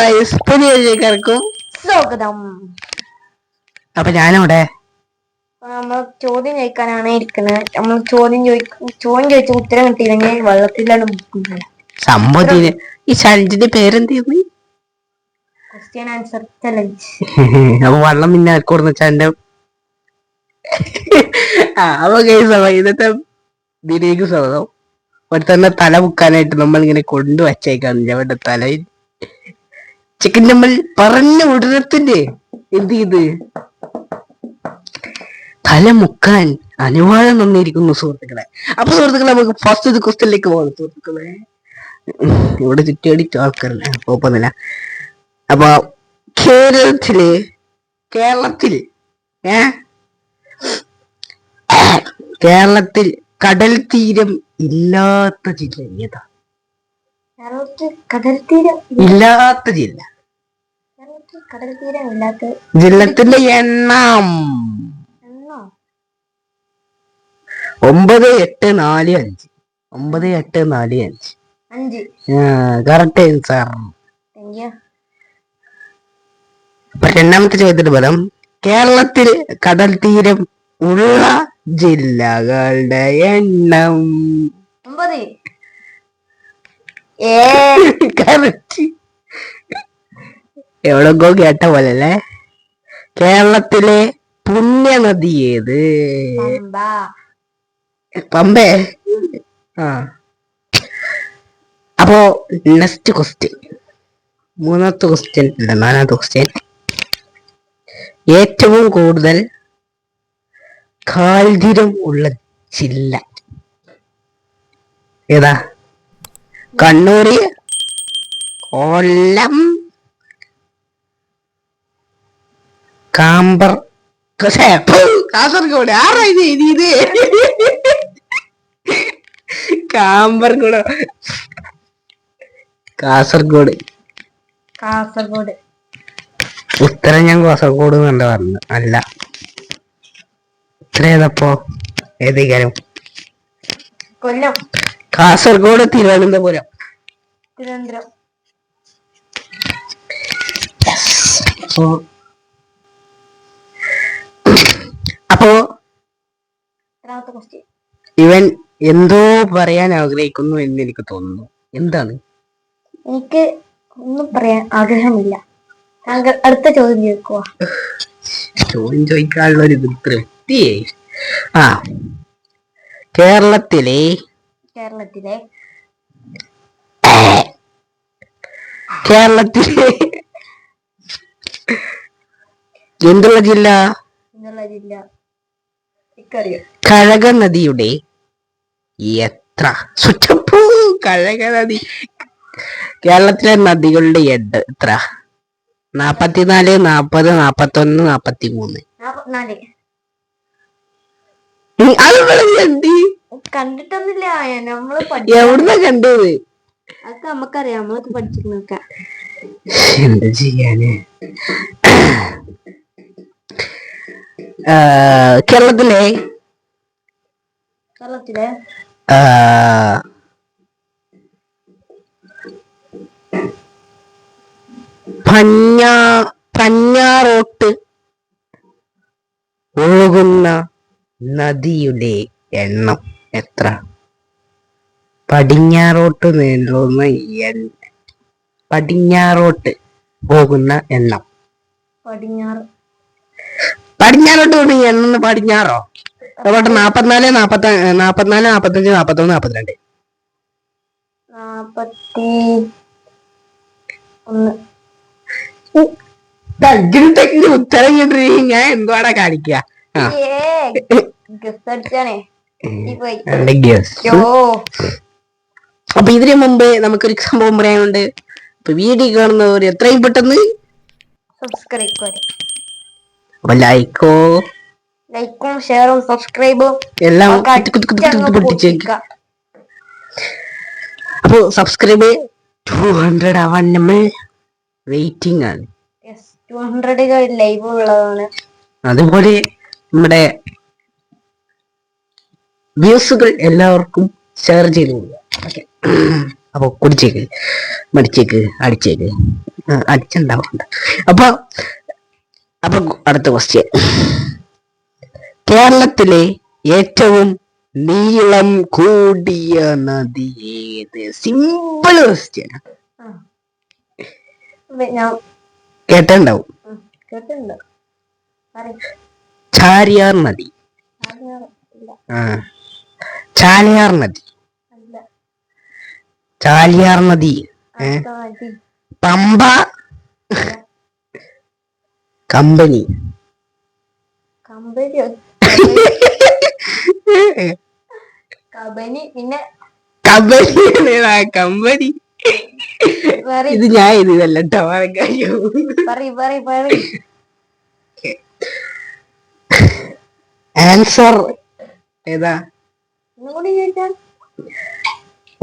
Guys പുതിയ വീഡിയോക്കാർക്കും സ്വാഗതം. അപ്പൊ ഞാനിവിടെ നമ്മൾ ചോദ്യം ചോദിക്കാനാണ് ഇരിക്കുന്നത്. നമ്മൾ ചോദ്യം ചോദിച്ച ഉത്തരം കിട്ടിയില്ലെങ്കിൽ വെള്ളത്തിലാണ് മുക്കുന്നത്. സംഭവത്തിന് ഈ ചലഞ്ചിന്റെ പേരെന്തായിരുന്നു? Question answer challenge. അപ്പൊ വെള്ളം പിന്നെ ആർക്കോടുന്ന വെച്ചാൽ അപ്പൊ ഗൈസ് ഇന്നത്തെ വീഡിയോക്ക് സ്വാഗതം. ഒരു തന്നെ തല മുക്കാനായിട്ട് നമ്മൾ ഇങ്ങനെ കൊണ്ടുവച്ചേക്കാണ്. ഞങ്ങളുടെ തലയിൽ ചിക്കൻ നമ്മൾ പറഞ്ഞ ഉടനത്തിന്റെ എന്ത് ചെയ്ത് തല മുക്കാൻ അനുവാദം നന്നിരിക്കുന്നു സുഹൃത്തുക്കളെ. അപ്പൊ സുഹൃത്തുക്കളെ നമുക്ക് ഫസ്റ്റ് ക്വസ്റ്റ്യനിലേക്ക് പോകാം സുഹൃത്തുക്കളെ. ഇവിടെ ചുറ്റിയടിച്ച ആൾക്കാരല്ല കുഴപ്പമൊന്നുമില്ല. അപ്പൊ കേരളത്തിൽ കടൽ തീരം ഇല്ലാത്ത ജില്ല ഏതാ? ഇല്ലാത്ത ജില്ല ജില്ലത്തിന്റെ എണ്ണം 9845. 9845 കറക്റ്റ് ആൻസർ. അപ്പൊ രണ്ടാമത്തെ ചോദ്യത്തിന് ഫലം കേരളത്തിൽ കടൽ തീരം ഉള്ള ജില്ലകളുടെ എണ്ണം 9. കറക്റ്റ്. എവിടെങ്കോ കേട്ട പോലെ അല്ലേ? കേരളത്തിലെ പുണ്യനദി ഏത്? പമ്പേ. അപ്പോ നെക്സ്റ്റ് ക്വസ്റ്റ്യൻ, മൂന്നാമത്തെ ക്വസ്റ്റ്യൻ അല്ല നാലാമത്തെ ക്വസ്റ്റ്യൻ. ഏറ്റവും കൂടുതൽ കാൽതീരം ഉള്ള ജില്ല ഏതാ? കണ്ണൂര്, കൊല്ലം, കാസർഗോഡ്. ആരാ ഇത് എഴുതിയത്? കാസർഗോഡ്. ഉത്തരം ഞാൻ കാസർഗോഡ് എന്നല്ല പറഞ്ഞു. അല്ല, ഉത്തരം ഏതപ്പോ? ഏതേക്കാരം? കൊല്ലം. കാസർഗോഡ്, തിരുവനന്തപുരം. അപ്പോ ഇവൻ എന്തോ പറയാൻ ആഗ്രഹിക്കുന്നു എന്ന് എനിക്ക് തോന്നുന്നു. എന്താണ്? എനിക്ക് ഒന്നും പറയാൻ ആഗ്രഹമില്ല. താങ്കൾ അടുത്ത ചോദ്യം ചോദിക്കുക. ചോദ്യം ചോദിക്കാനുള്ള ഒരു തൃപ്തിയേ. കേരളത്തിലെ എന്തുള്ള ജില്ല? കഴക നദിയുടെ എത്ര? കഴക നദി കേരളത്തിലെ നദികളുടെ എത്ര? 44, 40, 41, 43. കണ്ടിട്ടൊന്നുമില്ല. നമ്മള് എവിടുന്ന കണ്ടത്? അതൊക്കെ നമുക്കറിയാം. നമ്മളൊക്കെ പഠിച്ചിരുന്നൊക്കെ. എന്താ ചെയ്യാന്? കേരളത്തിലെ പഞ്ഞാറോട്ട് ഒഴുകുന്ന നദിയുടെ എണ്ണം എത്ര? പടിഞ്ഞാറോട്ട് പോകുന്ന എണ്ണം. പടിഞ്ഞാറോട്ട് പോകുന്ന എണ്ണം പടിഞ്ഞാറോ? 44, 45, 41, 42. 41. ഉത്തരം കിട്ടി. ഞാൻ എന്തുവാടാ കാണിക്ക? അപ്പൊ ഇതിനു മുമ്പ് നമുക്കൊരു സംഭവം പറയാനുണ്ട്. ഇപ്പൊ വീഡിയോ കാണുന്നവർ എത്രയും പെട്ടെന്ന് സബ്സ്ക്രൈബ്, അപ്പൊ ലൈക്കും ഷെയറും സബ്സ്ക്രൈബും എല്ലാം പൊട്ടിച്ചേക്ക. അപ്പൊ സബ്സ്ക്രൈബ് 200 ആവാൻ നമ്മൾ വെയിറ്റിംഗ് ആണ്. 200 ലൈവ് ഉള്ളതാണ്. അതുപോലെ നമ്മുടെ വ്യൂസുകൾ എല്ലാവർക്കും ഷെയർ ചെയ്തു കൊടുക്കുക. ഓക്കെ, അപ്പൊ കുടിച്ചേക്ക്, മടിച്ചേക്ക്, അടിച്ചേക്ക്. അടിച്ചുണ്ടാവുന്നുണ്ട്. അപ്പൊ അപ്പൊ അടുത്ത ക്വസ്റ്റ്യൻ, കേരളത്തിലെ ഏറ്റവും നീളം കൂടിയ നദി ഏത്? Simple question, കേട്ടുണ്ടാവും. ചാലിയാർ നദി. ചാലിയാർ നദി. ചാലിയാർ നദി. പമ്പ. കമ്പനി. പിന്നെ കമ്പനി. ഇത് ഞാൻ എഴുതിയതല്ല കേട്ടോ. ആൻസർ ഏതാ?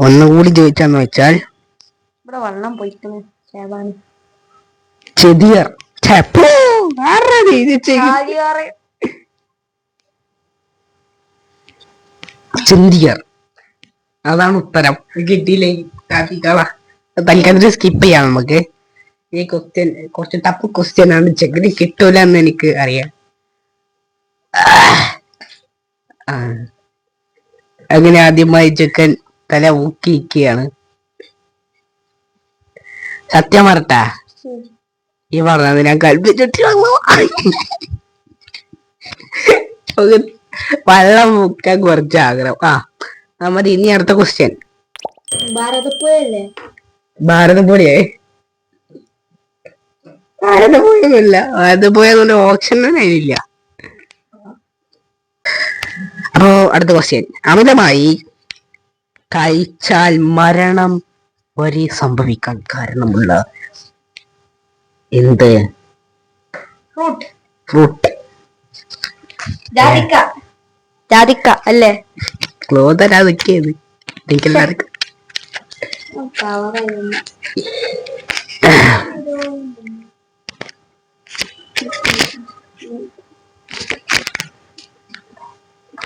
ഒന്നുകൂടി ചോദിച്ചാന്ന് വെച്ചാൽ ഇവിടെ വെള്ളം പോയിക്കുന്നു. ചെതിയർ. ചെന്തിയർ, അതാണ് ഉത്തരം. കിട്ടിയില്ലേ തൽക്കാലം സ്കിപ്പ് ചെയ്യാം നമുക്ക്. ഈ ക്വസ്റ്റ്യൻ കുറച്ച് ടഫ് ക്വസ്റ്റ്യൻ ആണ്. ചെക്കിന് കിട്ടൂല എന്ന് എനിക്ക് അറിയാം. അങ്ങനെ ആദ്യമായി ചെക്കൻ തല ഊക്കിയിരിക്കുകയാണ്. സത്യം പറട്ടാ, ഈ പറഞ്ഞത് ഞാൻ കൽപ്പിച്ചിട്ട് വെള്ളം മുക്കാൻ കുറച്ച് ആഗ്രഹം. നമ്മൾ ഇനി അടുത്ത ക്വസ്റ്റ്യൻ. ഭാരതപ്പുഴയല്ലേ? ഭാരതപ്പുഴയെ? ഭാരതപ്പുഴയൊന്നുമില്ല. ഭാരതപ്പുഴ ഓപ്ഷൻ തന്നെ ഇല്ല. അപ്പോ അടുത്ത ക്വസ്റ്റ്യൻ, അമിതമായി കഴിച്ചാൽ മരണം വരെ സംഭവിക്കാൻ കാരണമുള്ള എന്ത്? ഫ്രൂട്ട്. ജാതിക്ക അല്ലേ? ക്ലോതരാതൊക്കെയത് എനിക്കെല്ലാവർക്കും.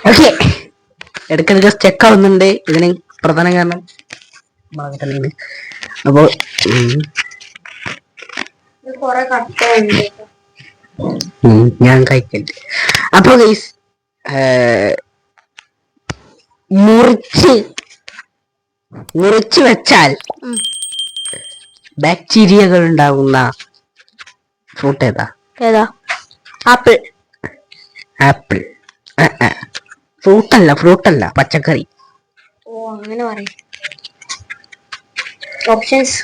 ഓക്കെ, ഇടയ്ക്കിടയ്ക്ക് ചെക്ക് ആവുന്നുണ്ട്. ഇതിന് പ്രധാന കാരണം അപ്പോ ഞാൻ കഴിക്കരുത്. അപ്പൊ ഗൈസ്, മുറിച്ച് വെച്ചാൽ ബാക്ടീരിയകൾ ഉണ്ടാകുന്ന ഫ്രൂട്ട് ഏതാ? ആപ്പിൾ. ആപ്പിൾ ഫ്രൂട്ടല്ല, പച്ചക്കറി. ഓ, അങ്ങനെ പറയും. ഓപ്ഷൻസ്.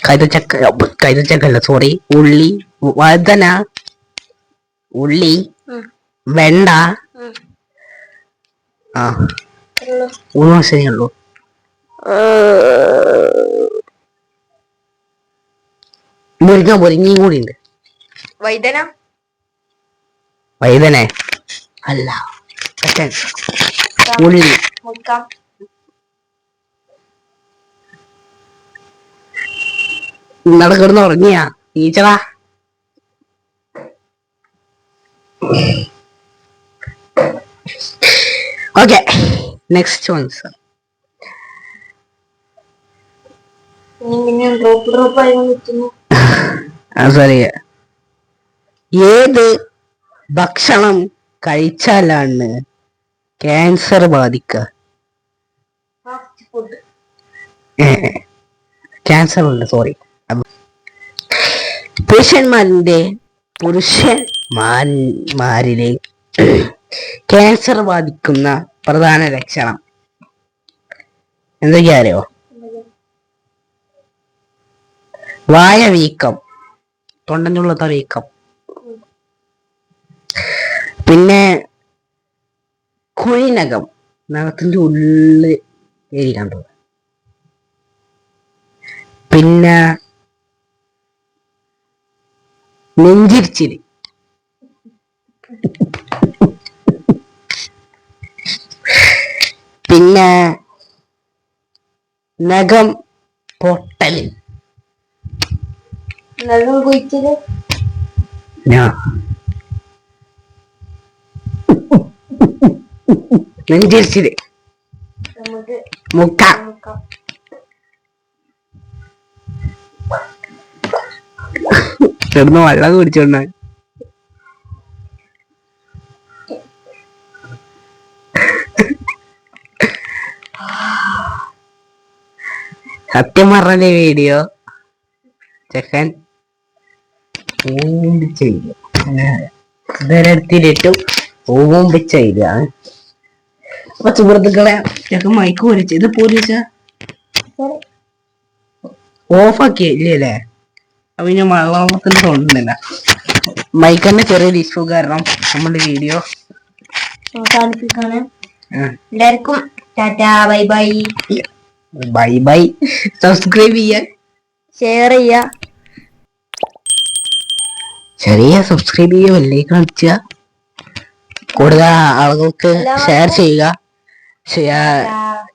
കൈതച്ചക്കല്ല, സോറി. ഉള്ളി, വഴുതന, ഉള്ളി, വെണ്ട. മൂന്ന് മാസമേ ഉള്ളൂ. മുരിങ്ങയും കൂടി ഉണ്ട്. വൈദന അല്ല, ഉള്ളി. നടക്കിടന്ന് ഉറങ്ങിയാ ടീച്ചറാ? Okay, next ones. സോറി, ഏത് ഭക്ഷണം കഴിച്ചാലാണ് ക്യാൻസർ ബാധിക്കുക? ക്യാൻസർ ഉണ്ട്, സോറി. പുരുഷന്മാരിലെ ക്യാൻസർ ബാധിക്കുന്ന പ്രധാന ലക്ഷണം എന്തൊക്കെയാ അറിയോ? വായ വീക്കം, തൊണ്ടനുള്ളത്ത വീക്കം, പിന്നെ കുഴിനകം, നഖത്തിന്റെ ഉള്ളിൽ കണ്ടു, പിന്നെ നെഞ്ചിരിച്ചില്, പിന്നെ നഖം പൊട്ടല്, നെഞ്ചിരിച്ചില്. മുക്ക. മുക്കാം. കിടന്ന് വെള്ളം കുടിച്ചോണ്ട. സത്യം പറഞ്ഞ വീഡിയോ ചെക്കൻ ഇതെടുത്തിട്ടു ഓമ്പിച്ചില്ല. അപ്പൊ സുഹൃത്തുക്കളെ ചെക്കൻ മൈക്ക് പോലിച്ച് ഇത് പോലീച്ച ഓഫാക്കിയ ഇല്ലേ? അപ്പൊ ഇനി വെള്ളത്തിന് തോന്നുന്നില്ല. മൈക്കന്നെ ചെറിയൊരു ഇഷ്യൂ കാരണം നമ്മുടെ വീഡിയോ അവസാനിപ്പിക്കാണ്. എല്ലാവർക്കും tata bye bye. Bye bye. Subscribe ചെയ്യാൻ, ഷെയർ ചെയ്യാ, ചെറിയ സബ്സ്ക്രൈബ് ചെയ്യുക, വലിയ കാണിച്ച കൂടുതൽ ആളുകൾക്ക് ഷെയർ ചെയ്യുക.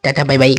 Tata bye bye.